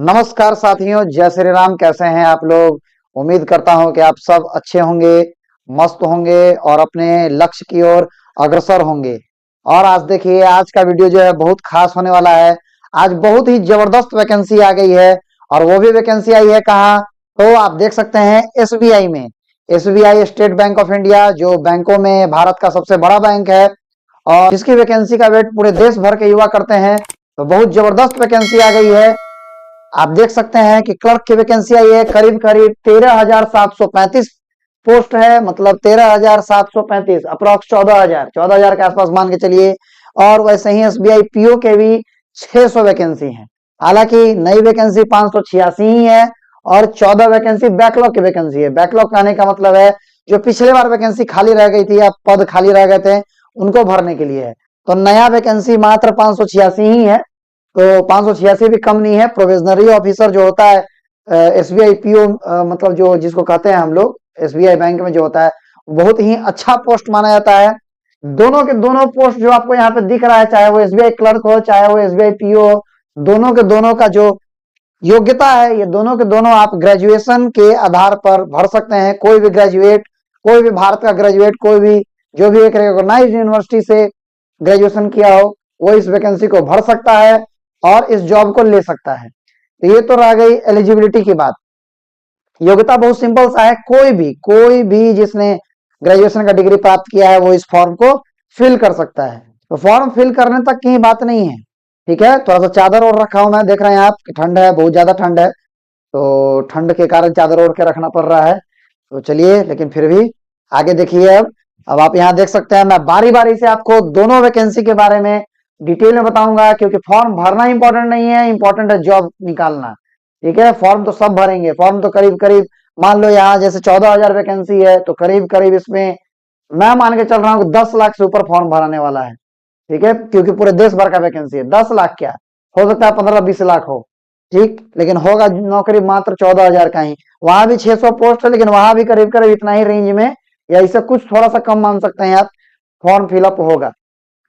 नमस्कार साथियों, जय श्री राम। कैसे हैं आप लोग? उम्मीद करता हूं कि आप सब अच्छे होंगे, मस्त होंगे और अपने लक्ष्य की ओर अग्रसर होंगे। और आज देखिए, आज का वीडियो जो है बहुत खास होने वाला है। आज बहुत ही जबरदस्त वैकेंसी आ गई है और वो भी वैकेंसी आई है कहाँ? तो आप देख सकते हैं एसबीआई में। SBI state bank of India, जो बैंकों में भारत का सबसे बड़ा बैंक है और जिसकी वैकेंसी का वेट पूरे देश भर के युवा करते हैं। तो बहुत जबरदस्त वैकेंसी आ गई है। आप देख सकते हैं कि क्लर्क की वैकेंसी आई है, करीब करीब 13,735 पोस्ट है। मतलब 13,735 अप्रोक्स 14,000 के आसपास मान के चलिए। और वैसे ही एसबीआई पीओ के भी 600 वैकेंसी है। हालांकि नई वैकेंसी 586 ही है और 14 वैकेंसी बैकलॉग की वैकेंसी है। बैकलॉग कहने का मतलब है जो पिछले बार वैकेंसी खाली रह गई थी या पद खाली रह गए थे उनको भरने के लिए है। तो नया वैकेंसी मात्र 586 ही है। तो 586 भी कम नहीं है। प्रोविजनरी ऑफिसर जो होता है एसबीआई पीओ, मतलब जो जिसको कहते हैं हम लोग एसबीआई बैंक में जो होता है, बहुत ही अच्छा पोस्ट माना जाता है। दोनों के दोनों पोस्ट जो आपको यहाँ पे दिख रहा है, चाहे वो एसबीआई क्लर्क हो चाहे वो एसबीआई पीओ हो, दोनों के दोनों का जो योग्यता है, ये दोनों के दोनों आप ग्रेजुएशन के आधार पर भर सकते हैं। कोई भी ग्रेजुएट, कोई भी भारत का ग्रेजुएट, कोई भी जो भी एक रिकॉग्नाइज्ड यूनिवर्सिटी से ग्रेजुएशन किया हो, वो इस वैकेंसी को भर सकता है और इस जॉब को ले सकता है। तो ये तो रह गई एलिजिबिलिटी की बात। योग्यता बहुत सिंपल सा है। कोई भी जिसने ग्रेजुएशन का डिग्री प्राप्त किया है वो इस फॉर्म को फिल कर सकता है। तो फॉर्म फिल करने तक की बात नहीं है, ठीक है। थोड़ा सा चादर ओढ़ रखा हूं मैं, देख रहे हैं आप कि ठंड है, बहुत ज्यादा ठंड है। तो ठंड के कारण चादर ओढ़ के रखना पड़ रहा है। तो चलिए, लेकिन फिर भी आगे देखिए। अब आप यहाँ देख सकते हैं, मैं बारी बारी से आपको दोनों वैकेंसी के बारे में डिटेल में बताऊंगा, क्योंकि फॉर्म भरना इंपॉर्टेंट नहीं है, इंपॉर्टेंट है जॉब निकालना। ठीक है, फॉर्म तो सब भरेंगे। फॉर्म तो करीब करीब मान लो यहाँ जैसे 14,000 वैकेंसी है तो करीब करीब इसमें मैं मान के चल रहा हूँ कि 10 लाख से ऊपर फॉर्म भराने वाला है। ठीक है, क्योंकि पूरे देश भर का वैकेंसी है। 10 लाख क्या हो सकता है, 15-20 लाख हो, ठीक, लेकिन होगा नौकरी मात्र 14,000 का ही। वहां भी 600 पोस्ट है, लेकिन वहां भी करीब करीब इतना ही रेंज में या इससे कुछ थोड़ा सा कम मान सकते हैं आप, फॉर्म फिलअप होगा।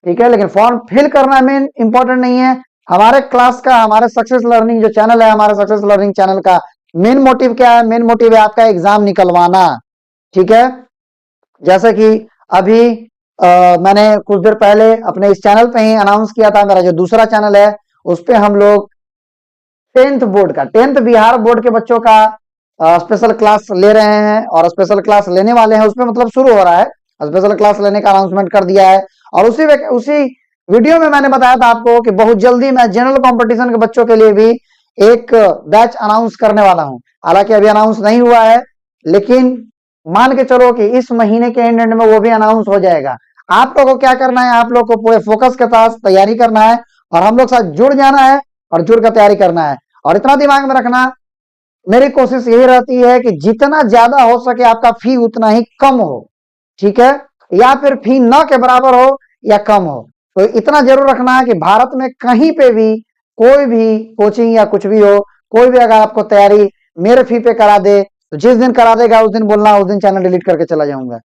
ठीक है, लेकिन फॉर्म फिल करना मेन इंपॉर्टेंट नहीं है। हमारे क्लास का, हमारे सक्सेस लर्निंग जो चैनल है, हमारे सक्सेस लर्निंग चैनल का मेन मोटिव क्या है? मेन मोटिव है आपका एग्जाम निकलवाना। ठीक है, जैसे कि अभी मैंने कुछ देर पहले अपने इस चैनल पे ही अनाउंस किया था, मेरा जो दूसरा चैनल है उस पे हम लोग 10th बिहार बोर्ड के बच्चों का स्पेशल क्लास ले रहे हैं और स्पेशल क्लास लेने वाले हैं। उसमें मतलब शुरू हो रहा है, स्पेशल क्लास लेने का अनाउंसमेंट कर दिया है। और उसी वीडियो में मैंने बताया था आपको कि बहुत जल्दी मैं जनरल कंपटीशन के बच्चों के लिए भी एक बैच अनाउंस करने वाला हूं। हालांकि अभी अनाउंस नहीं हुआ है, लेकिन मान के चलो कि इस महीने के एंड में वो भी अनाउंस हो जाएगा। आप लोगों को क्या करना है? आप लोग को पूरे फोकस के साथ तैयारी करना है और हम लोग साथ जुड़ जाना है और जुड़ कर तैयारी करना है। और इतना दिमाग में रखना, मेरी कोशिश यही रहती है कि जितना ज्यादा हो सके आपका फी उतना ही कम हो। ठीक है, या फिर फी न के बराबर हो या कम हो। तो इतना जरूर रखना है कि भारत में कहीं पे भी कोई भी कोचिंग या कुछ भी हो, कोई भी अगर आपको तैयारी मेरे फी पे करा दे तो जिस दिन करा देगा उस दिन बोलना उस दिन चैनल डिलीट करके चला जाऊंगा।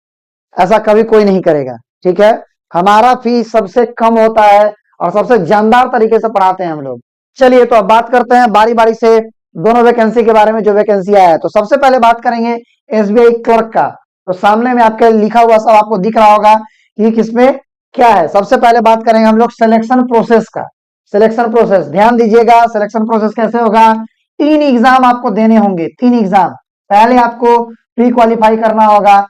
ऐसा कभी कोई नहीं करेगा। ठीक है, हमारा फी सबसे कम होता है और सबसे जानदार तरीके से पढ़ाते हैं हम लोग। चलिए, तो अब बात करते हैं बारी बारी से दोनों वैकेंसी के बारे में, जो वैकेंसी आया है। तो सबसे पहले बात करेंगे एसबीआई क्लर्क का। तो सामने में आपके लिखा हुआ सब आपको दिख रहा होगा कि किसमें क्या है। सबसे पहले बात करेंगे हम लोग सिलेक्शन प्रोसेस का। सिलेक्शन प्रोसेस ध्यान दीजिएगा, सिलेक्शन प्रोसेस कैसे होगा? 3 एग्जाम आपको देने होंगे, 3 एग्जाम। पहले आपको प्री क्वालिफाई करना होगा।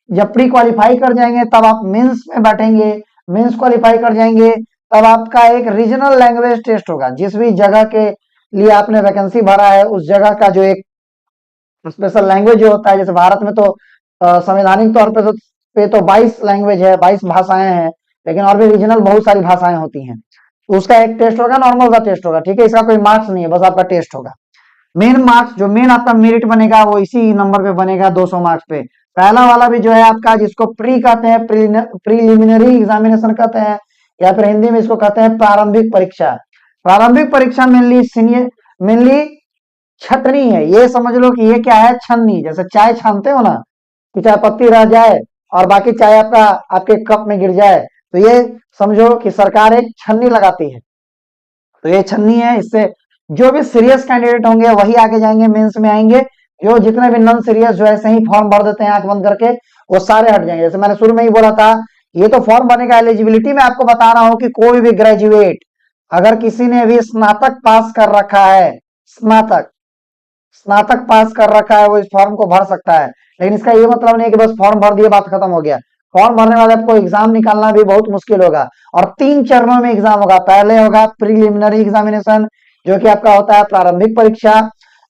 जब प्री क्वालिफाई कर जाएंगे तब आप मेंस में बैठेंगे। मेंस क्वालिफाई कर जाएंगे तब आपका एक रीजनल लैंग्वेज टेस्ट होगा। जिस भी जगह के लिए आपने वैकेंसी भरा है उस जगह का जो एक स्पेशल लैंग्वेज जो होता है, जैसे भारत में तो संवैधानिक तौर पे तो 22 लैंग्वेज है, 22 भाषाएं हैं, लेकिन और भी रीजनल बहुत सारी भाषाएं होती हैं। तो उसका एक टेस्ट होगा, नॉर्मल सा टेस्ट होगा। ठीक है, इसका कोई मार्क्स नहीं है, बस आपका टेस्ट होगा। मेन मार्क्स, जो मेन आपका मेरिट बनेगा वो इसी नंबर पे बनेगा, 200 मार्क्स पे। पहला वाला भी जो है आपका, जिसको प्री कहते हैं, प्रीलिमिनरी एग्जामिनेशन कहते हैं, या फिर हिंदी में इसको कहते हैं प्रारंभिक परीक्षा। प्रारंभिक परीक्षा मेनली छटनी है। ये समझ लो कि ये क्या है, छन्नी। जैसे चाय छानते हो ना, कि चाय पत्ती रह जाए और बाकी चाय आपका आपके कप में गिर जाए, तो ये समझो कि सरकार एक छन्नी लगाती है। तो ये छन्नी है, इससे जो भी सीरियस कैंडिडेट होंगे वही आगे जाएंगे, मेंस में आएंगे। जो जितने भी नॉन सीरियस जो ऐसे ही फॉर्म भर देते हैं आंख बंद करके, वो सारे हट जाएंगे। जैसे मैंने शुरू में ही बोला था, ये तो फॉर्म भरने का एलिजिबिलिटी मैं आपको बता रहा हूं कि कोई भी ग्रेजुएट, अगर किसी ने भी स्नातक पास कर रखा है, स्नातक स्नातक पास कर रखा है, वो इस फॉर्म को भर सकता है। लेकिन इसका ये मतलब नहीं है कि बस फॉर्म भर दिए बात खत्म हो गया। फॉर्म भरने वाले आपको एग्जाम निकालना भी बहुत मुश्किल होगा, और 3 चरणों में एग्जाम होगा। पहले होगा प्रीलिमिनरी एग्जामिनेशन, जो कि आपका होता है प्रारंभिक परीक्षा।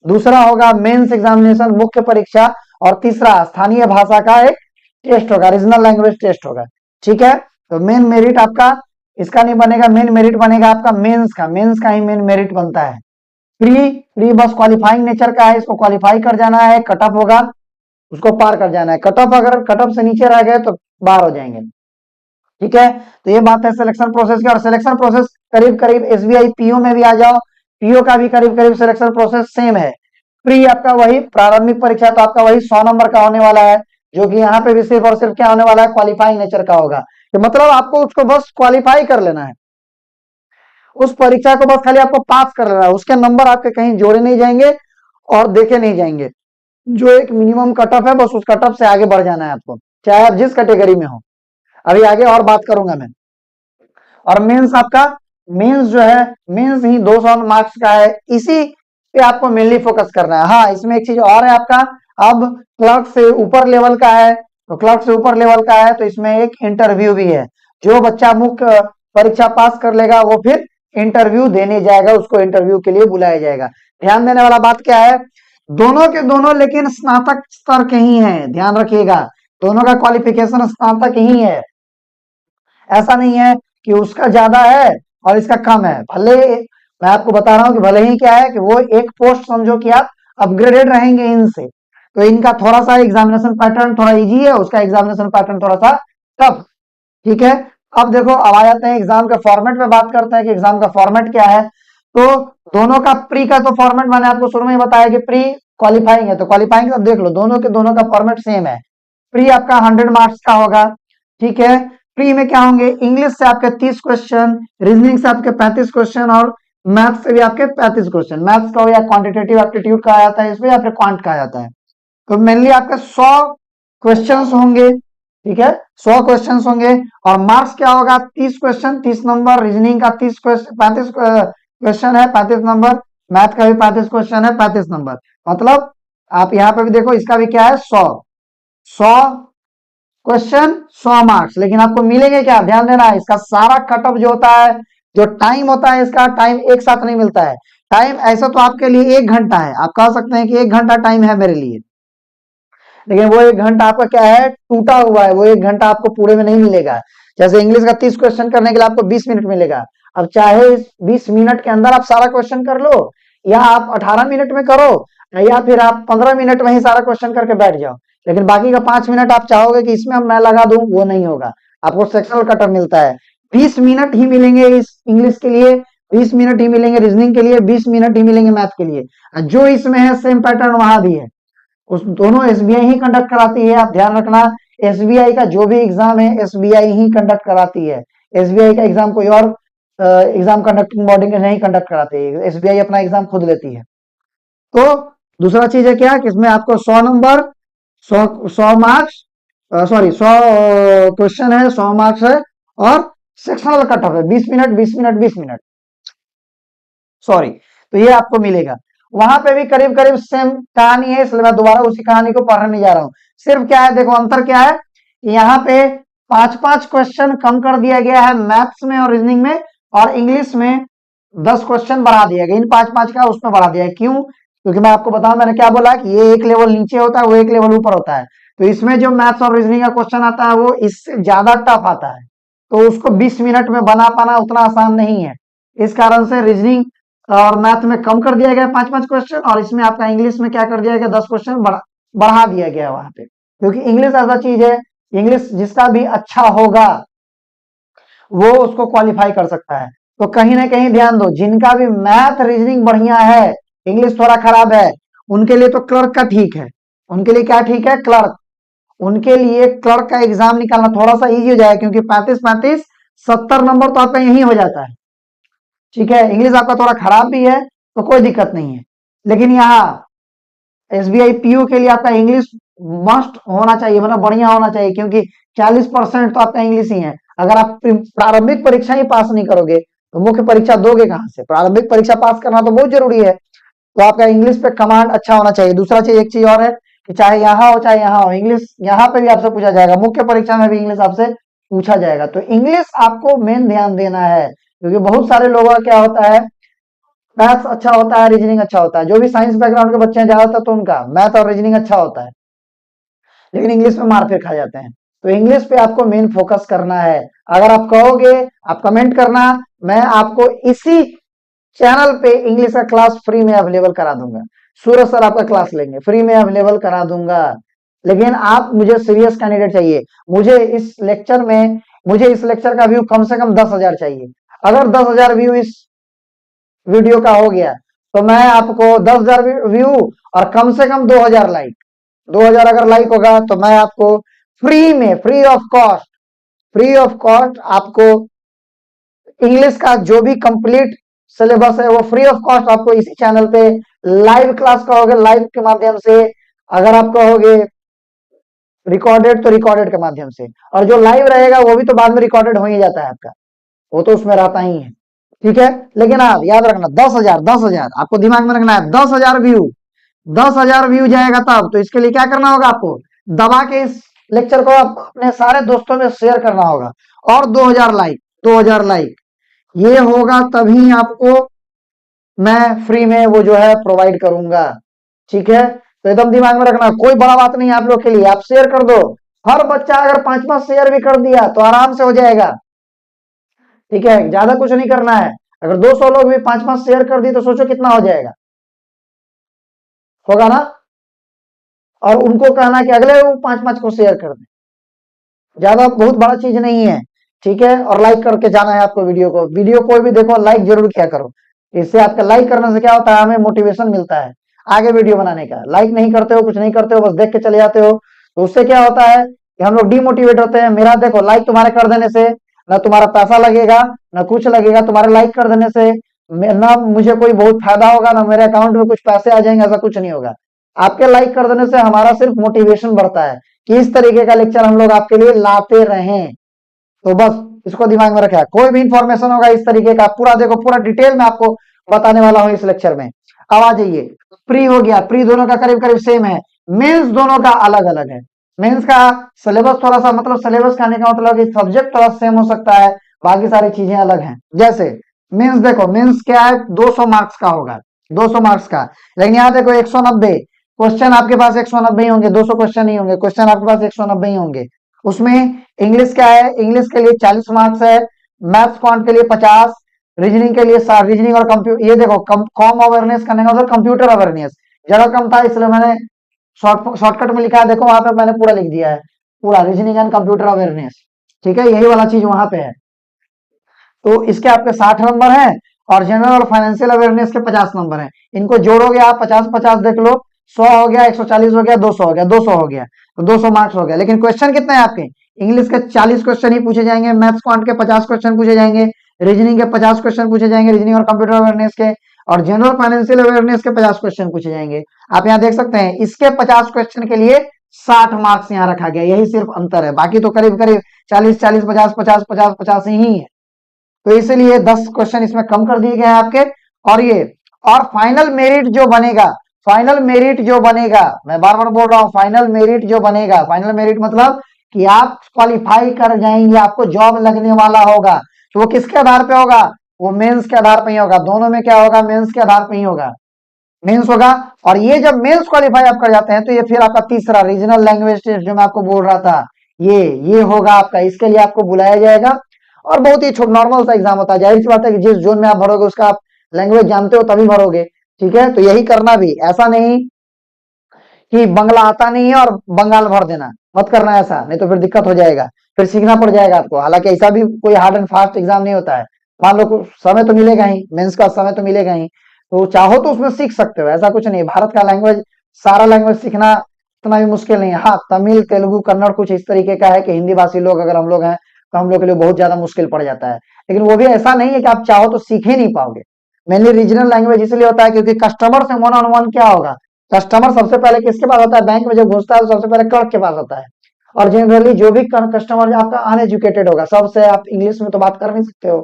दूसरा होगा मेंस एग्जामिनेशन, मुख्य परीक्षा। और तीसरा स्थानीय भाषा का एक टेस्ट होगा, रीजनल लैंग्वेज टेस्ट होगा। ठीक है, तो मेन मेरिट आपका इसका नहीं बनेगा, मेन मेरिट बनेगा आपका मेंस का ही मेन मेरिट बनता है। प्री प्री बस क्वालिफाइंग नेचर का है, इसको क्वालिफाई कर जाना है, कट ऑफ होगा उसको पार कर जाना है। कट ऑफ अगर कट ऑफ से नीचे रह गए तो बाहर हो जाएंगे। ठीक है, तो ये बात है सिलेक्शन प्रोसेस की। और सिलेक्शन प्रोसेस करीब करीब एसबीआई पीओ में भी आ जाओ, पीओ का भी करीब करीब सिलेक्शन प्रोसेस सेम है। प्री आपका वही प्रारंभिक परीक्षा तो आपका वही 100 नंबर का होने वाला है, जो कि यहाँ पे भी सिर्फ और सिर्फ क्या होने वाला है, क्वालिफाइंग नेचर का होगा। तो मतलब आपको उसको बस क्वालिफाई कर लेना है, उस परीक्षा को बस खाली आपको पास कर लेना है। उसके नंबर आपके कहीं जोड़े नहीं जाएंगे और देखे नहीं जाएंगे। जो एक मिनिमम कट ऑफ है, बस उस कट ऑफ से आगे बढ़ जाना है आपको, चाहे आप जिस कैटेगरी में हो। अभी आगे और बात करूंगा मैं। और मेंस आपका, मेंस जो है, मेंस ही 200 मार्क्स का है, इसी पे आपको मेनली फोकस करना है। हाँ, इसमें एक चीज और है आपका, अब क्लर्क से ऊपर लेवल का है, तो क्लर्क से ऊपर लेवल का है तो इसमें एक इंटरव्यू भी है। जो बच्चा मुख्य परीक्षा पास कर लेगा वो फिर इंटरव्यू देने जाएगा, उसको इंटरव्यू के लिए बुलाया जाएगा। ध्यान देने वाला बात क्या है, दोनों के दोनों लेकिन स्नातक स्तर के ही हैं, ध्यान रखिएगा। दोनों का क्वालिफिकेशन स्नातक ही है, ऐसा नहीं है कि उसका ज्यादा है और इसका कम है। भले मैं आपको बता रहा हूं कि भले ही क्या है कि वो एक पोस्ट समझो कि आप अपग्रेडेड रहेंगे इनसे, तो इनका थोड़ा सा एग्जामिनेशन पैटर्न थोड़ा इजी है, उसका एग्जामिनेशन पैटर्न थोड़ा सा टफ। ठीक है, अब देखो, अब आ जाते हैं एग्जाम के फॉर्मेट में, बात करते हैं कि एग्जाम का फॉर्मेट क्या है। तो दोनों का प्री का तो फॉर्मेट मैंने आपको शुरू में ही बताया कि प्री क्वालिफाइंग है, तो क्वालिफाइंग अब देख लो, दोनों के दोनों का फॉर्मेट सेम है। प्री आपका 100 मार्क्स का होगा। ठीक है, प्री में क्या होंगे, इंग्लिश से आपके 30 क्वेश्चन, रीजनिंग से आपके 35 क्वेश्चन, और मैथ से भी आपके 35 क्वेश्चन। मैथ्स का हो या क्वांटिटेटिव एप्टीट्यूड कहा जाता है इसमें, या फिर क्वांट कहा जाता है। तो मेनली आपके 100 क्वेश्चन होंगे। ठीक है, 100 क्वेश्चन होंगे, और मार्क्स क्या होगा, 30 क्वेश्चन 30 नंबर, रीजनिंग का 30 क्वेश्चन 35 क्वेश्चन है 35 नंबर, मैथ का भी 35 क्वेश्चन है 35 नंबर। मतलब आप यहाँ पे भी देखो, इसका भी क्या है, 100 क्वेश्चन 100 मार्क्स। लेकिन आपको मिलेंगे क्या, ध्यान देना है, इसका सारा कटअप जो होता है, जो टाइम होता है, इसका टाइम एक साथ नहीं मिलता है। टाइम ऐसा तो आपके लिए 1 घंटा है, आप कह सकते हैं कि 1 घंटा टाइम है मेरे लिए, लेकिन वो 1 घंटा आपका क्या है, टूटा हुआ है। वो 1 घंटा आपको पूरे में नहीं मिलेगा। जैसे इंग्लिश का 30 क्वेश्चन करने के लिए आपको 20 मिनट मिलेगा। अब चाहे इस 20 मिनट के अंदर आप सारा क्वेश्चन कर लो, या आप 18 मिनट में करो, या फिर आप 15 मिनट में ही सारा क्वेश्चन करके बैठ जाओ, लेकिन बाकी का 5 मिनट आप चाहोगे कि इसमें मैं लगा दूं, वो नहीं होगा। आपको सेक्शनल कटर मिलता है, 20 मिनट ही मिलेंगे इस इंग्लिश के लिए, 20 मिनट ही मिलेंगे रीजनिंग के लिए, 20 मिनट ही मिलेंगे मैथ के लिए। जो इसमें है सेम पैटर्न वहां भी है, उस दोनों एसबीआई ही कंडक्ट कराती है। आप ध्यान रखना, एसबीआई का जो भी एग्जाम है एसबीआई ही कंडक्ट कराती है। एसबीआई का एग्जाम कोई और एग्जाम कंडक्टिंग बॉडी नहीं कंडक्ट कराती है, एसबीआई अपना एग्जाम खुद लेती है। तो दूसरा चीज है क्या कि इसमें आपको 100 नंबर, 100 मार्क्स, सॉरी 100 क्वेश्चन है, 100 मार्क्स है, और सेक्शनल कट ऑफ है 20 मिनट 20 मिनट 20 मिनट, सॉरी। तो ये आपको मिलेगा। वहां पे भी करीब करीब सेम कहानी है, इसलिए मैं दोबारा उसी कहानी को पढ़ने नहीं जा रहा हूं। सिर्फ क्या है, देखो अंतर क्या है, यहाँ पे 5-5 क्वेश्चन कम कर दिया गया है मैथ्स में और रीजनिंग में, और इंग्लिश में 10 क्वेश्चन बढ़ा दिया गया, इन 5-5 का उसमें बढ़ा दिया है। क्यों, क्योंकि मैं आपको बताऊं, मैंने क्या बोला कि ये एक लेवल नीचे होता है, वो एक लेवल ऊपर होता है। तो इसमें जो मैथ्स और रीजनिंग का क्वेश्चन आता है वो इससे ज्यादा टफ आता है, तो उसको 20 मिनट में बना पाना उतना आसान नहीं है। इस कारण से रीजनिंग और मैथ में कम कर दिया गया 5-5 क्वेश्चन, और इसमें आपका इंग्लिश में क्या कर दिया गया, 10 क्वेश्चन बढ़ा दिया गया वहां पे। क्योंकि इंग्लिश ऐसा चीज है, इंग्लिश जिसका भी अच्छा होगा वो उसको क्वालिफाई कर सकता है। तो कहीं ना कहीं ध्यान दो, जिनका भी मैथ रीजनिंग बढ़िया है, इंग्लिश थोड़ा खराब है, उनके लिए तो क्लर्क का ठीक है। उनके लिए क्या ठीक है, क्लर्क। उनके लिए क्लर्क का एग्जाम निकालना थोड़ा सा इजी हो जाएगा, क्योंकि 35-35 70 नंबर तो आपका यही हो जाता है। ठीक है, इंग्लिश आपका थोड़ा खराब भी है, तो कोई दिक्कत नहीं है। लेकिन यहाँ एसबीआई पीयू के लिए आपका इंग्लिश मस्ट होना चाहिए, मतलब बढ़िया होना चाहिए, क्योंकि 40% तो आपका इंग्लिश ही है। अगर आप प्रारंभिक परीक्षा ही पास नहीं करोगे तो मुख्य परीक्षा दोगे कहां से? प्रारंभिक परीक्षा पास करना तो बहुत जरूरी है। तो आपका इंग्लिश पे कमांड अच्छा होना चाहिए। दूसरा चीज, एक चीज और है कि चाहे यहाँ हो चाहे यहाँ हो, इंग्लिश यहाँ पे भी आपसे पूछा जाएगा, मुख्य परीक्षा में भी इंग्लिश आपसे पूछा जाएगा। तो इंग्लिश आपको मेन ध्यान देना है, क्योंकि बहुत सारे लोगों का क्या होता है, मैथ्स अच्छा होता है, रीजनिंग अच्छा होता है। जो भी साइंस बैकग्राउंड के बच्चे हैं ज्यादातर, तो उनका मैथ और रीजनिंग अच्छा होता है, लेकिन इंग्लिश में मार फिर खा जाते हैं। तो इंग्लिश पे आपको मेन फोकस करना है। अगर आप कहोगे, आप कमेंट करना, मैं आपको इसी चैनल पे इंग्लिश का क्लास फ्री में अवेलेबल करा दूंगा। सूरज सर आपका क्लास लेंगे, फ्री में अवेलेबल करा दूंगा। लेकिन आप मुझे सीरियस कैंडिडेट चाहिए। मुझे इस लेक्चर का व्यू कम से कम 10,000 चाहिए। अगर 10,000 व्यू इस वीडियो का हो गया तो मैं आपको 10,000 व्यू और कम से कम 2,000 लाइक, 2,000 अगर लाइक होगा तो मैं आपको फ्री में, फ्री ऑफ कॉस्ट आपको इंग्लिश का जो भी कंप्लीट सिलेबस है वो फ्री ऑफ कॉस्ट आपको इसी चैनल पे लाइव क्लास कहोगे, लाइव के माध्यम से। अगर आप कहोगे रिकॉर्डेड, तो रिकॉर्डेड के माध्यम से। और जो लाइव रहेगा वो भी तो बाद में रिकॉर्डेड हो ही जाता है आपका, वो तो उसमें रहता ही है। ठीक है, लेकिन आप याद रखना 10,000, 10,000 आपको दिमाग में रखना है। 10,000 व्यू, 10,000 व्यू जाएगा तब तो इसके लिए क्या करना होगा आपको, दबा के इस लेक्चर को आप अपने सारे दोस्तों में शेयर करना होगा। और 2,000 लाइक, 2,000 लाइक ये होगा तभी आपको मैं फ्री में वो जो है प्रोवाइड करूंगा। ठीक है, तो एकदम दिमाग में रखना, कोई बड़ा बात नहीं है आप लोग के लिए। आप शेयर कर दो, हर बच्चा अगर 5-5 शेयर भी कर दिया तो आराम से हो जाएगा। ठीक है, ज्यादा कुछ नहीं करना है। अगर 200 लोग भी 5-5 शेयर कर दिए तो सोचो कितना हो जाएगा, होगा ना। और उनको कहना कि अगले वो 5-5 को शेयर कर दें, ज्यादा बहुत बड़ा चीज नहीं है। ठीक है, और लाइक करके जाना है आपको वीडियो को। वीडियो कोई भी देखो लाइक जरूर किया करो, इससे आपका लाइक करने से क्या होता है, हमें मोटिवेशन मिलता है आगे वीडियो बनाने का। लाइक नहीं करते हो, कुछ नहीं करते हो, बस देख के चले जाते हो, तो उससे क्या होता है कि हम लोग डिमोटिवेट होते हैं। मेरा देखो, लाइक तुम्हारे कर देने से ना तुम्हारा पैसा लगेगा ना कुछ लगेगा, तुम्हारे लाइक कर देने से ना मुझे कोई बहुत फायदा होगा ना मेरे अकाउंट में कुछ पैसे आ जाएंगे, ऐसा कुछ नहीं होगा। आपके लाइक कर देने से हमारा सिर्फ मोटिवेशन बढ़ता है कि इस तरीके का लेक्चर हम लोग आपके लिए लाते रहें। तो बस इसको दिमाग में रखा, कोई भी इंफॉर्मेशन होगा इस तरीके का पूरा देखो, पूरा डिटेल में आपको बताने वाला हूं इस लेक्चर में। अब आ जाइए, प्री हो गया, प्री दोनों का करीब करीब सेम है, मेंस दोनों का अलग अलग है। मेंस का सिलेबस थोड़ा सा, मतलब सिलेबस कहने का मतलब कि सब्जेक्ट थोड़ा सेम हो सकता है, बाकी सारी चीजें अलग हैं। जैसे मेंस देखो, मेंस क्या है, 200 मार्क्स का होगा, 200 मार्क्स का। लेकिन यहाँ देखो 190 क्वेश्चन आपके पास, 190 ही होंगे, 200 क्वेश्चन नहीं होंगे, क्वेश्चन आपके पास 190 ही होंगे। उसमें इंग्लिश क्या है, इंग्लिश के लिए 40 मार्क्स है, मैथ्स क्वांट के लिए 50, रीजनिंग के लिए 60। रीजनिंग और कंप्यूटर, ये देखो कॉम अवेयरनेस करने का मतलब कंप्यूटर अवेयरनेस जगह कम था, इसलिए मैंने शॉर्टकट में लिखा है। देखो वहां पे मैंने पूरा लिख दिया है, पूरा रीजनिंग एंड कंप्यूटर अवेयरनेस। ठीक है, यही वाला चीज वहां पे है। तो इसके आपके 60 नंबर हैं और जनरल और फाइनेंशियल अवेयरनेस के 50 नंबर हैं। इनको जोड़ोगे आप, 50-50 देख लो, 100 हो गया, 140 हो गया, 200 हो गया, 200 हो गया, तो 200 मार्क्स हो गया। लेकिन क्वेश्चन कितने हैं आपके, इंग्लिश के 40 क्वेश्चन ही पूछे जाएंगे, मैथ्स क्वांट के 50 क्वेश्चन पूछे जाएंगे, रीजनिंग के 50 क्वेश्चन पूछे जाएंगे, रीजनिंग और कंप्यूटर अवेयरनेस के, और जनरल फाइनेंशियल अवेयरनेस के 50 क्वेश्चन पूछे जाएंगे। आप यहाँ देख सकते हैं, इसके 50 क्वेश्चन के लिए 60 मार्क्स यहाँ रखा गया, यही सिर्फ अंतर है, बाकी तो करीब करीब 40-40, 50-50, 50-50 ही है। तो इसलिए 10 क्वेश्चन इसमें कम कर दिए गए हैं आपके। और ये, और फाइनल मेरिट जो बनेगा, फाइनल मेरिट जो बनेगा, मैं बार बार बोल रहा हूं, फाइनल मेरिट जो बनेगा, फाइनल मेरिट मतलब कि आप क्वालिफाई कर जाएंगे, आपको जॉब लगने वाला होगा, तो वो किसके आधार पे होगा, वो मेंस के आधार पे ही होगा। दोनों में क्या होगा, मेंस के आधार पे ही होगा, मेंस होगा। और ये जब मेंस क्वालिफाई आप कर जाते हैं तो ये फिर आपका तीसरा रीजनल लैंग्वेज टेस्ट जो मैं आपको बोल रहा था, ये होगा आपका, इसके लिए आपको बुलाया जाएगा। और बहुत ही नॉर्मल सा एग्जाम होता है, जाहिर सी बात है कि जिस जोन में आप भरोगे उसका आप लैंग्वेज जानते हो तभी भरोगे। ठीक है, तो यही करना भी, ऐसा नहीं कि बंगला आता नहीं है और बंगाल भर देना, मत करना ऐसा, नहीं तो फिर दिक्कत हो जाएगा, फिर सीखना पड़ जाएगा आपको। हालांकि ऐसा भी कोई हार्ड एंड फास्ट एग्जाम नहीं होता है, मान लो समय तो मिलेगा ही, मेंस का समय तो मिलेगा ही, तो चाहो तो उसमें सीख सकते हो, ऐसा कुछ नहीं। भारत का लैंग्वेज, सारा लैंग्वेज सीखना इतना भी मुश्किल नहीं है। हाँ, तमिल, तेलुगु, कन्नड़ कुछ इस तरीके का है कि हिंदी भाषी लोग अगर हम लोग हैं तो हम लोग के लिए बहुत ज्यादा मुश्किल पड़ जाता है, लेकिन वो भी ऐसा नहीं है कि आप चाहो तो सीख ही नहीं पाओगे। मेनली रीजनल लैंग्वेज इसलिए होता है क्योंकि कस्टमर से वन ऑन वन क्या होगा, कस्टमर सबसे पहले किसके पास होता है, बैंक में जब घुसता है तो सबसे पहले क्लर्क के पास होता है। और जनरली जो भी कस्टमर आपका अनएजुकेटेड होगा, सबसे आप इंग्लिश में तो बात कर नहीं सकते हो,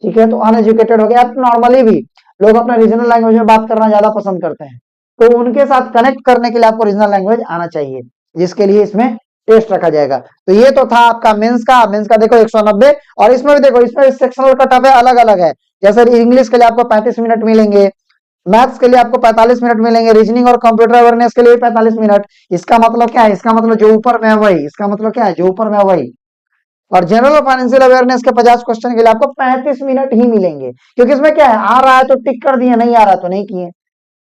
ठीक है, तो अनएजुकेटेड हो गया, आप नॉर्मली भी लोग अपना रीजनल लैंग्वेज में बात करना ज्यादा पसंद करते हैं, तो उनके साथ कनेक्ट करने के लिए आपको रीजनल लैंग्वेज आना चाहिए, जिसके लिए इसमें टेस्ट रखा जाएगा। तो ये तो था आपका मेंस का देखो 190, और इसमें भी देखो, इसमें सेक्शनल कटअप है, अलग अलग है। जैसे इंग्लिश के लिए आपको 35 मिनट मिलेंगे, मैथ्स के लिए आपको 45 मिनट मिलेंगे, रीजनिंग और कंप्यूटर अवेयरनेस के लिए 45 मिनट। इसका मतलब क्या है, इसका मतलब जो ऊपर में है वही, इसका मतलब क्या है, जो ऊपर में है वही। और जनरल और फाइनेंशियल अवेयरनेस के 50 क्वेश्चन के लिए आपको 35 मिनट ही मिलेंगे, क्योंकि इसमें क्या है, आ रहा है तो टिक कर दिए, नहीं आ रहा है तो नहीं किए,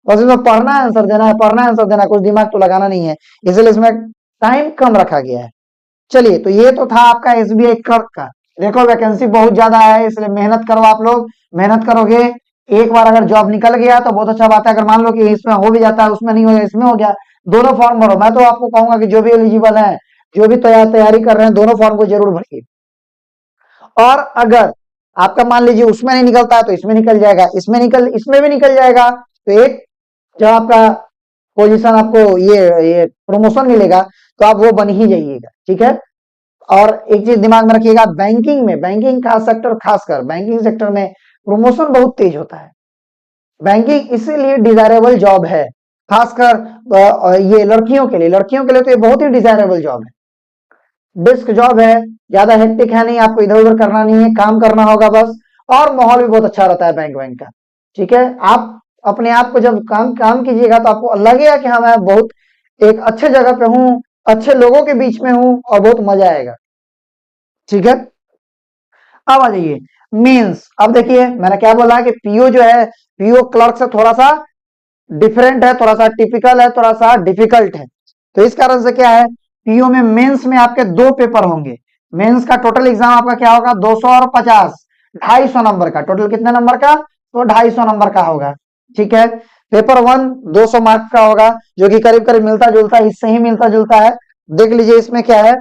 बस इसमें पढ़ना है, आंसर देना है, पढ़ना है, आंसर देना है, कुछ दिमाग तो लगाना नहीं है, इसलिए इसमें टाइम कम रखा गया है। चलिए, तो ये तो था आपका एसबीआई क्लर्क का। देखो वैकेंसी बहुत ज्यादा है, इसलिए मेहनत करो, आप लोग मेहनत करोगे, एक बार अगर जॉब निकल गया तो बहुत अच्छा बात है, अगर मान लो कि इसमें हो भी जाता है, उसमें नहीं हो गया, इसमें हो गया, दोनों फॉर्म भरो। मैं तो आपको कहूंगा कि जो भी एलिजिबल है, जो भी तैयारी कर रहे हैं, दोनों फॉर्म को जरूर भरिए। और अगर आपका मान लीजिए उसमें नहीं निकलता है तो इसमें निकल जाएगा, इसमें भी निकल जाएगा, तो एक जब आपका पोजीशन आपको ये प्रमोशन मिलेगा तो आप वो बन ही जाइएगा, ठीक है। और एक चीज दिमाग में रखिएगा, बैंकिंग का सेक्टर, खासकर बैंकिंग सेक्टर में प्रमोशन बहुत तेज होता है। बैंकिंग इसीलिए डिजायरेबल जॉब है, खासकर ये लड़कियों के लिए तो ये बहुत ही डिजायरेबल जॉब है। डिस्क जॉब है, ज्यादा हेक्टिक है नहीं, आपको इधर उधर करना नहीं है, काम करना होगा बस। और माहौल भी बहुत अच्छा रहता है बैंक का, ठीक है। आप अपने आप को जब काम काम कीजिएगा तो आपको लगेगा कि हाँ मैं बहुत एक अच्छे जगह पे हूँ, अच्छे लोगों के बीच में हूँ, और बहुत मजा आएगा, ठीक है। अब आ जाइए मीन्स। अब देखिए मैंने क्या बोला कि पीओ जो है, पीओ क्लर्क से थोड़ा सा डिफरेंट है, थोड़ा सा टिपिकल है, थोड़ा सा डिफिकल्ट है। तो इस कारण से क्या है, पीओ में मेंस में आपके 2 पेपर होंगे। मेंस का टोटल एग्जाम आपका क्या होगा, 200 और 50, 250 नंबर का। टोटल कितने नंबर का, तो 250 नंबर का होगा, ठीक है। पेपर 1 200 मार्क्स का होगा, जो कि करीब करीब मिलता जुलता, इससे ही मिलता जुलता है। देख लीजिए इसमें क्या है,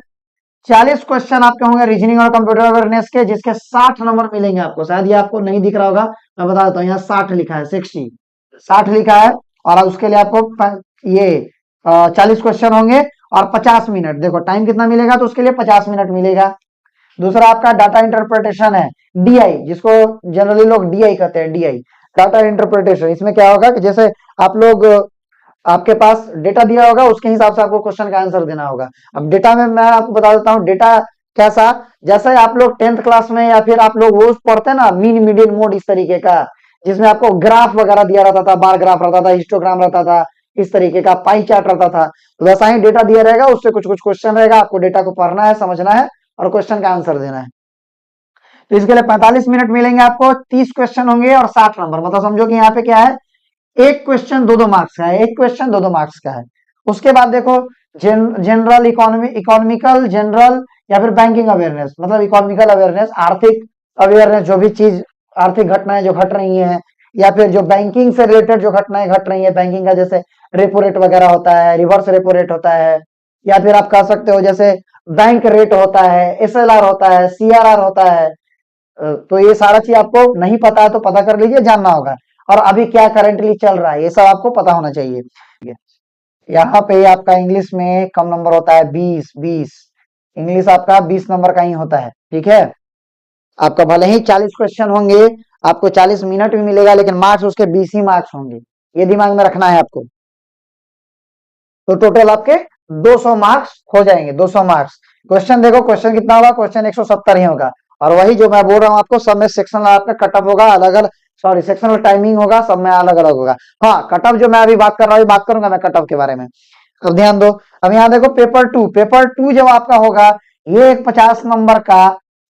40 क्वेश्चन आपके होंगे रीजनिंग और कंप्यूटर अवेयरनेस के, जिसके 60 नंबर मिलेंगे आपको। शायद ये आपको नहीं दिख रहा होगा, मैं बता देता हूँ, यहाँ 60 लिखा है, 60 लिखा है। और उसके लिए आपको ये 40 क्वेश्चन होंगे और 50 मिनट। देखो टाइम कितना मिलेगा, तो उसके लिए 50 मिनट मिलेगा। दूसरा आपका डाटा इंटरप्रिटेशन है, डीआई, जिसको जनरली लोग डीआई कहते हैं, डीआई डाटा इंटरप्रिटेशन। इसमें क्या होगा कि जैसे आप लोग, आपके पास डेटा दिया होगा, उसके हिसाब से आपको क्वेश्चन का आंसर देना होगा। अब डेटा में मैं आपको बता देता हूँ, डेटा कैसा, जैसे आप लोग 10th क्लास में या फिर आप लोग वो पढ़ते हैं ना, मीन मीडियन मोड, इस तरीके का, जिसमें आपको ग्राफ वगैरह दिया रहता था, बार ग्राफ रहता था, हिस्टोग्राम रहता था, इस तरीके का पाई चार्ट रहता था, तो वैसा ही डेटा दिया रहेगा, उससे कुछ कुछ क्वेश्चन रहेगा, आपको डेटा को पढ़ना है, समझना है, और क्वेश्चन का आंसर देना है। तो इसके लिए 45 मिनट मिलेंगे आपको, 30 क्वेश्चन होंगे और 60 नंबर। मतलब समझो कि यहाँ पे क्या है, एक क्वेश्चन 2-2 मार्क्स का है, एक क्वेश्चन 2-2 मार्क्स का है। उसके बाद देखो जनरल इकोनॉमिकल जनरल, या फिर बैंकिंग अवेयरनेस, मतलब इकोनॉमिकल अवेयरनेस, आर्थिक अवेयरनेस, जो भी चीज आर्थिक घटनाएं जो घट रही हैं, या फिर जो बैंकिंग से रिलेटेड जो घटनाएं घट रही है बैंकिंग का, जैसे रेपो रेट वगैरह होता है, रिवर्स रेपो रेट होता है, या फिर आप कह सकते हो जैसे बैंक रेट होता है, एसएलआर होता है, सीआरआर होता है। तो ये सारा चीज आपको नहीं पता है तो पता कर लीजिए, जानना होगा। और अभी क्या करेंटली चल रहा है, ये सब आपको पता होना चाहिए। यहाँ पे आपका इंग्लिश में कम नंबर होता है, 20 इंग्लिश आपका 20 नंबर का ही होता है, ठीक है। आपका भले ही 40 क्वेश्चन होंगे, आपको 40 मिनट भी मिलेगा, लेकिन मार्क्स उसके 20 ही मार्क्स होंगे, ये दिमाग में रखना है आपको। तो टोटल आपके 200 मार्क्स हो जाएंगे, 200 मार्क्स। क्वेश्चन देखो, क्वेश्चन कितना होगा, क्वेश्चन 170 ही होगा। और वही जो मैं बोल रहा हूँ आपको, सब में सेक्शन आपका कटअप होगा अलग अलग, सॉरी सेक्शनल टाइमिंग होगा, सब में अलग अलग होगा। हाँ, कटअप जो मैं अभी बात कर रहा हूँ, बात करूंगा मैं कटअप के बारे में, अब ध्यान दो। अब यहाँ देखो पेपर 2 जब आपका होगा, ये एक 50 नंबर का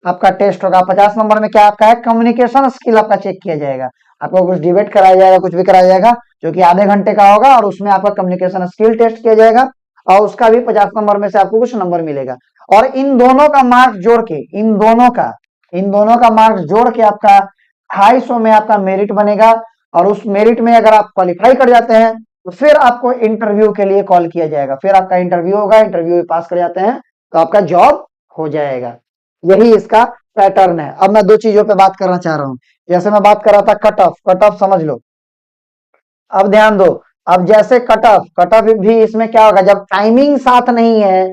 आपका टेस्ट होगा। 50 नंबर में क्या आपका है, कम्युनिकेशन स्किल आपका चेक किया जाएगा। आपको कुछ डिबेट कराया जाएगा, कुछ भी कराया जाएगा, जो कि आधे घंटे का होगा, और उसमें आपका कम्युनिकेशन स्किल टेस्ट किया जाएगा, और उसका भी 50 नंबर में से आपको कुछ नंबर मिलेगा। और इन दोनों का मार्क्स जोड़ के, इन दोनों का मार्क्स जोड़ के आपका 250 में आपका मेरिट बनेगा। और उस मेरिट में अगर आप क्वालिफाई कर जाते हैं, तो फिर आपको इंटरव्यू के लिए कॉल किया जाएगा, फिर आपका इंटरव्यू होगा, इंटरव्यू में पास कर जाते हैं तो आपका जॉब हो जाएगा। यही इसका पैटर्न है। अब मैं दो चीजों पे बात करना चाह रहा हूँ। जैसे मैं बात कर रहा था कट ऑफ समझ लो। अब ध्यान दो, अब जैसे कट ऑफ भी इसमें क्या होगा, जब टाइमिंग साथ नहीं है,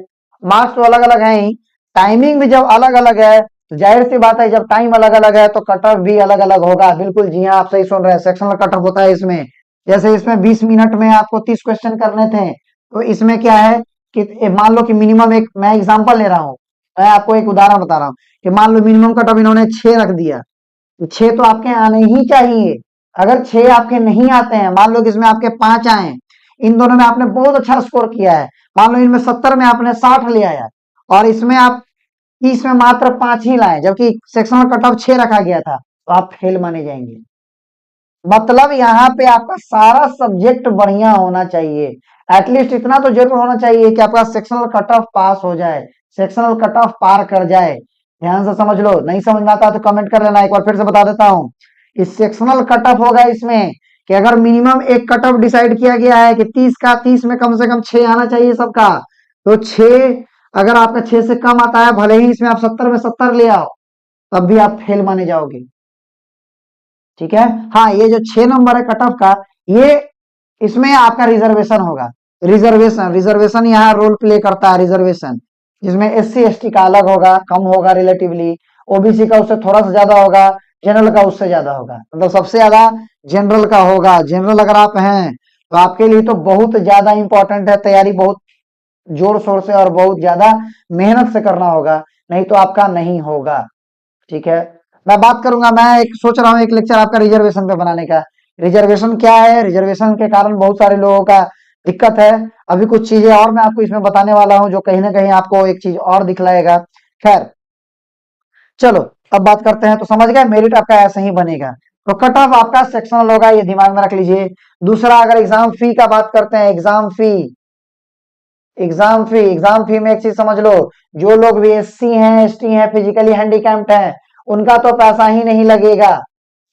मार्क्स तो अलग अलग है ही, टाइमिंग भी जब अलग अलग है तो जाहिर सी बात है, जब टाइम अलग अलग है तो कट ऑफ भी अलग अलग होगा। बिल्कुल जी हाँ, आप सही सुन रहे हैं, सेक्शनल कट ऑफ होता है इसमें। जैसे इसमें 20 मिनट में आपको 30 क्वेश्चन करने थे, तो इसमें क्या है कि मान लो कि मिनिमम, एक मैं एग्जांपल ले रहा हूँ, मैं आपको एक उदाहरण बता रहा हूँ कि मान लो मिनिमम कट ऑफ इन्होंने 6 रख दिया, तो 6 तो आपके आने ही चाहिए। अगर 6 आपके नहीं आते हैं, मान लो कि इसमें आपके 5 आए, इन दोनों में आपने बहुत अच्छा स्कोर किया है, मान लो इनमें 70 में आपने 60 ले आया, और इसमें आप 30 में मात्र 5 ही लाए, जबकि सेक्शनल कट ऑफ 6 रखा गया था, तो आप फेल माने जाएंगे। मतलब यहाँ पे आपका सारा सब्जेक्ट बढ़िया होना चाहिए। एटलीस्ट इतना तो जरूर होना चाहिए कि आपका सेक्शनल कट ऑफ पास हो जाए, सेक्शनल कट ऑफ पार कर जाए। ध्यान से समझ लो, नहीं समझ में आता तो कमेंट कर लेना, एक बार फिर से बता देता हूँ कि सेक्शनल कट ऑफ होगा इसमें कि अगर मिनिमम एक कट ऑफ डिसाइड किया गया है कि 30 का, 30 में कम से कम 6 आना चाहिए सबका, तो 6 अगर आपका 6 से कम आता है, भले ही इसमें आप 70 में 70 ले आओ, तब भी आप फेल माने जाओगे। ठीक है। हाँ, ये जो 6 नंबर है कट ऑफ का, ये इसमें आपका रिजर्वेशन होगा। रिजर्वेशन रिजर्वेशन यहाँ रोल प्ले करता है, रिजर्वेशन जिसमें एससी एसटी का अलग होगा, कम होगा रिलेटिवली, ओबीसी का उससे थोड़ा सा ज्यादा होगा, जनरल का उससे ज्यादा होगा, मतलब सबसे ज्यादा जनरल का होगा। जनरल अगर आप हैं तो आपके लिए तो बहुत ज्यादा इंपॉर्टेंट है, तैयारी बहुत जोर शोर से और बहुत ज्यादा मेहनत से करना होगा, नहीं तो आपका नहीं होगा। ठीक है। मैं बात करूंगा, मैं एक सोच रहा हूँ एक लेक्चर आपका रिजर्वेशन पे बनाने का। रिजर्वेशन क्या है, रिजर्वेशन के कारण बहुत सारे लोगों का दिक्कत है। अभी कुछ चीजें और मैं आपको इसमें बताने वाला हूँ जो कहीं ना कहीं आपको एक चीज और दिखलाएगा। खैर, चलो अब बात करते हैं। तो समझ गए, मेरिट आपका ऐसे ही बनेगा। तो कट ऑफ आपका सेक्शनल होगा, ये दिमाग में रख लीजिए। दूसरा, अगर एग्जाम फी का बात करते हैं, एग्जाम फी, एग्जाम फी में एक चीज समझ लो, जो लोग भी एससी हैं, एसटी हैं, फिजिकली हैंडीकैप्ड हैं, उनका तो पैसा ही नहीं लगेगा।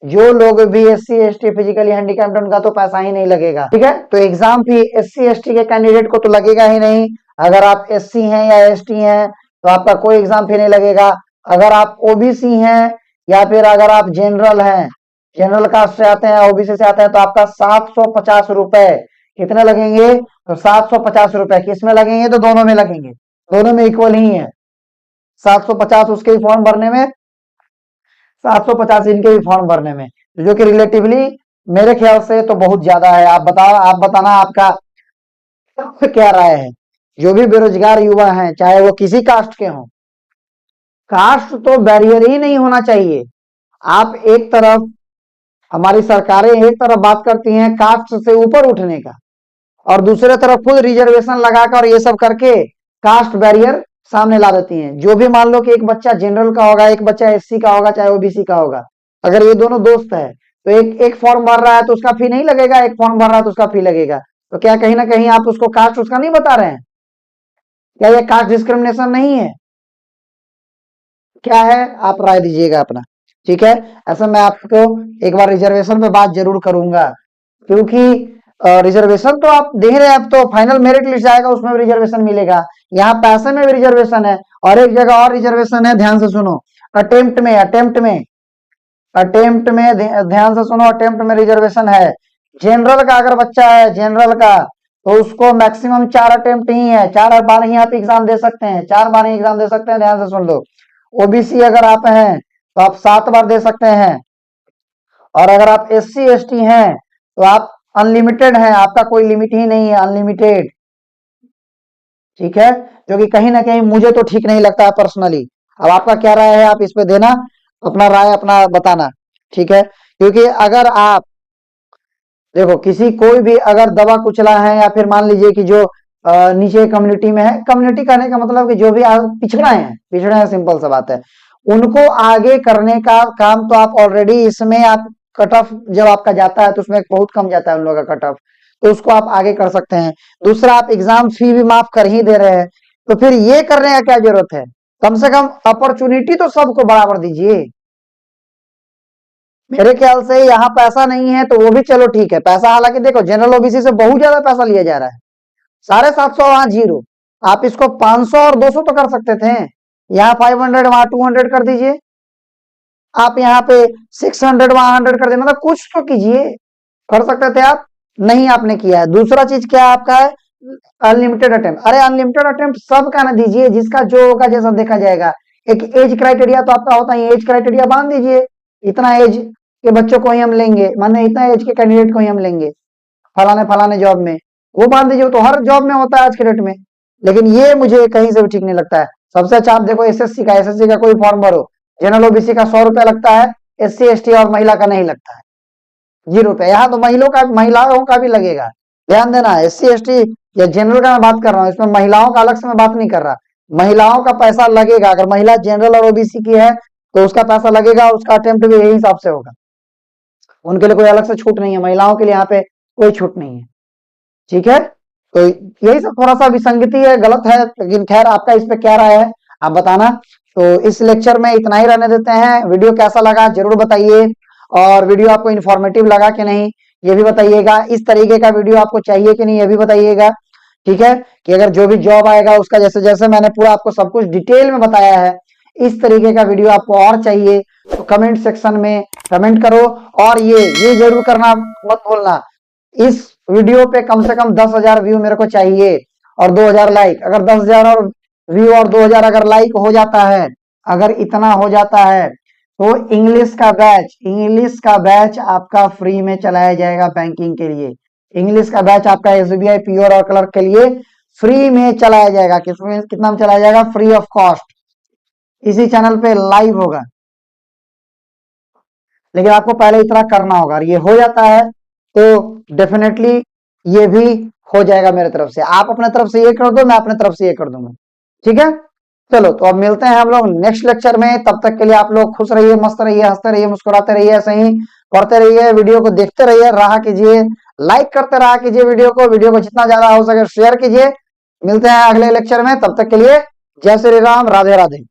जो लोग भी एससी एसटी फिजिकली हैंडीकैप्ड, उनका तो पैसा ही नहीं लगेगा। ठीक है। तो एग्जाम फी एससी एसटी के कैंडिडेट को तो लगेगा ही नहीं। अगर आप एससी हैं या एसटी हैं तो आपका कोई एग्जाम फी नहीं लगेगा। अगर आप ओबीसी हैं या फिर अगर आप जनरल हैं, जनरल कास्ट से आते हैं, ओबीसी से आते हैं, तो आपका 750 रुपए कितने लगेंगे, तो 750 रुपए किस में लगेंगे, तो दोनों में लगेंगे, दोनों में इक्वल ही है। 750 उसके ही फॉर्म भरने में, 750 इनके भी फॉर्म भरने में, तो जो कि रिलेटिवली मेरे ख्याल से तो बहुत ज्यादा है। आप बताओ, आप बताना आपका क्या राय है। जो भी बेरोजगार युवा हैं, चाहे वो किसी कास्ट के हों, कास्ट तो बैरियर ही नहीं होना चाहिए। आप एक तरफ, हमारी सरकारें एक तरफ बात करती हैं कास्ट से ऊपर उठने का, और दूसरे तरफ खुद रिजर्वेशन लगाकर और ये सब करके कास्ट बैरियर सामने ला देती हैं। जो भी मान लो कि एक बच्चा जनरल का होगा, एक बच्चा एससी का होगा, चाहे ओबीसी का होगा, अगर ये दोनों दोस्त है तो एक एक फॉर्म भर रहा है तो उसका फी नहीं लगेगा, एक फॉर्म भर रहा है तो उसका फी लगेगा। तो क्या कहीं ना कहीं आप उसको कास्ट उसका नहीं बता रहे हैं? क्या ये कास्ट डिस्क्रिमिनेशन नहीं है? क्या है, आप राय दीजिएगा अपना। ठीक है। ऐसा मैं आपको एक बार रिजर्वेशन पे बात जरूर करूंगा, क्योंकि रिजर्वेशन तो आप देख रहे हैं, अब तो फाइनल मेरिट लिस्ट आएगा उसमें भी रिजर्वेशन मिलेगा। यहाँ पैसे में भी रिजर्वेशन है, और एक जगह और रिजर्वेशन है, ध्यान से सुनो। अटेम्प्ट में ध्यान से सुनो, अटेम्प्ट में रिजर्वेशन है। जनरल का अगर बच्चा है, जनरल का, तो उसको मैक्सिमम 4 अटेम्प्ट ही है, 4 बार ही आप एग्जाम दे सकते हैं, 4 बार ही एग्जाम दे सकते हैं, ध्यान से सुन लो। ओबीसी अगर आप हैं तो आप 7 बार दे सकते हैं, और अगर आप एससी एसटी हैं तो आप अनलिमिटेड हैं, आपका कोई लिमिट ही नहीं है, अनलिमिटेड। ठीक है। जो कि कहीं ना कहीं मुझे तो ठीक नहीं लगता है पर्सनली। अब आपका क्या राय है, आप इस पे देना अपना राय, अपना बताना। ठीक है। क्योंकि अगर आप देखो, किसी कोई भी अगर दबा कुचला है, या फिर मान लीजिए कि जो नीचे कम्युनिटी में है, कम्युनिटी कहने का मतलब कि जो भी पिछड़े हैं, सिंपल सा बात है, उनको आगे करने का काम तो आप ऑलरेडी इसमें आप कट ऑफ जब आपका जाता है तो उसमें बहुत कम जाता है उन लोगों का कट ऑफ, तो उसको आप आगे कर सकते हैं। दूसरा, आप एग्जाम फी भी माफ कर ही दे रहे हैं, तो फिर ये करने का क्या जरूरत है? कम से कम अपॉर्चुनिटी तो सबको बराबर दीजिए। मेरे ख्याल से यहाँ पैसा नहीं है तो वो भी चलो ठीक है, पैसा हालांकि देखो जनरल ओबीसी से बहुत ज्यादा पैसा लिया जा रहा है, 750 वहां जीरो, आप इसको 500 और 200 तो कर सकते थे, यहाँ 500 वहां 200 कर दीजिए। आप यहाँ पे 600 वहां 100 कर दे, मतलब कुछ तो कीजिए। कर सकते थे आप, नहीं आपने किया है। दूसरा चीज क्या आपका है, अनलिमिटेड अटेम्प्ट। अरे अनलिमिटेड अटेम्प्ट सबका ना दीजिए, जिसका जो होगा जैसा देखा जाएगा। एक एज क्राइटेरिया तो आपका होता है, एज क्राइटेरिया बांध दीजिए, इतना एज के बच्चों को ही हम लेंगे, माने इतना एज के कैंडिडेट को ही हम लेंगे फलाने फलाने जॉब में, वो बांध दीजिए। तो हर जॉब में होता है आज के डेट में, लेकिन ये मुझे कहीं से भी ठीक नहीं लगता है। सबसे अच्छा आप देखो एसएससी का, एसएससी का कोई फॉर्म भरो, जनरल ओबीसी का 100 रुपया लगता है, एससी एसटी और महिला का नहीं लगता है, 0 रुपया। यहाँ तो महिलाओं का भी लगेगा, ध्यान देना। एससी एसटी या जनरल का मैं बात कर रहा हूँ, इसमें महिलाओं का अलग से मैं बात नहीं कर रहा। महिलाओं का पैसा लगेगा, अगर महिला जनरल और ओबीसी की है तो उसका पैसा लगेगा, उसका अटेम्प्ट भी यही हिसाब से होगा। उनके लिए कोई अलग से छूट नहीं है, महिलाओं के लिए यहाँ पे कोई छूट नहीं है, ठीक है। तो यही सब थोड़ा सा विसंगति है, गलत है, लेकिन खैर आपका इस पे क्या राय है आप बताना। तो इस लेक्चर में इतना ही रहने देते हैं। वीडियो कैसा लगा जरूर बताइए, और वीडियो आपको इन्फॉर्मेटिव लगा कि नहीं ये भी बताइएगा। इस तरीके का वीडियो आपको चाहिए कि नहीं ये भी बताइएगा, ठीक है। कि अगर जो भी जॉब आएगा उसका जैसे जैसे मैंने पूरा आपको सब कुछ डिटेल में बताया है, इस तरीके का वीडियो आपको और चाहिए तो कमेंट सेक्शन में कमेंट करो। और ये जरूर करना मत भूलना, इस वीडियो पे कम से कम 10,000 व्यू मेरे को चाहिए और 2,000 लाइक। अगर 10,000 और व्यू और 2,000 अगर लाइक हो जाता है, अगर इतना हो जाता है, तो इंग्लिश का बैच आपका फ्री में चलाया जाएगा बैंकिंग के लिए। इंग्लिश का बैच आपका एसबीआई पीओ और क्लर्क के लिए फ्री में चलाया जाएगा। किसमें, कितना में चलाया जाएगा, फ्री ऑफ कॉस्ट, इसी चैनल पे लाइव होगा। लेकिन आपको पहले इतना करना होगा, ये हो जाता है तो डेफिनेटली ये भी हो जाएगा मेरे तरफ से। आप अपने तरफ से ये कर दो, मैं अपने तरफ से ये कर दूंगा, ठीक है। चलो तो अब मिलते हैं हम लोग नेक्स्ट लेक्चर में। तब तक के लिए आप लोग खुश रहिए, मस्त रहिए, हंसते रहिए, मुस्कुराते रहिए, ऐसे ही पढ़ते रहिए, वीडियो को देखते रहिए, रहा कीजिए, लाइक करते रहा कीजिए वीडियो को जितना ज्यादा हो सके शेयर कीजिए। मिलते हैं अगले लेक्चर में, तब तक के लिए जय श्री राम, राधे राधे।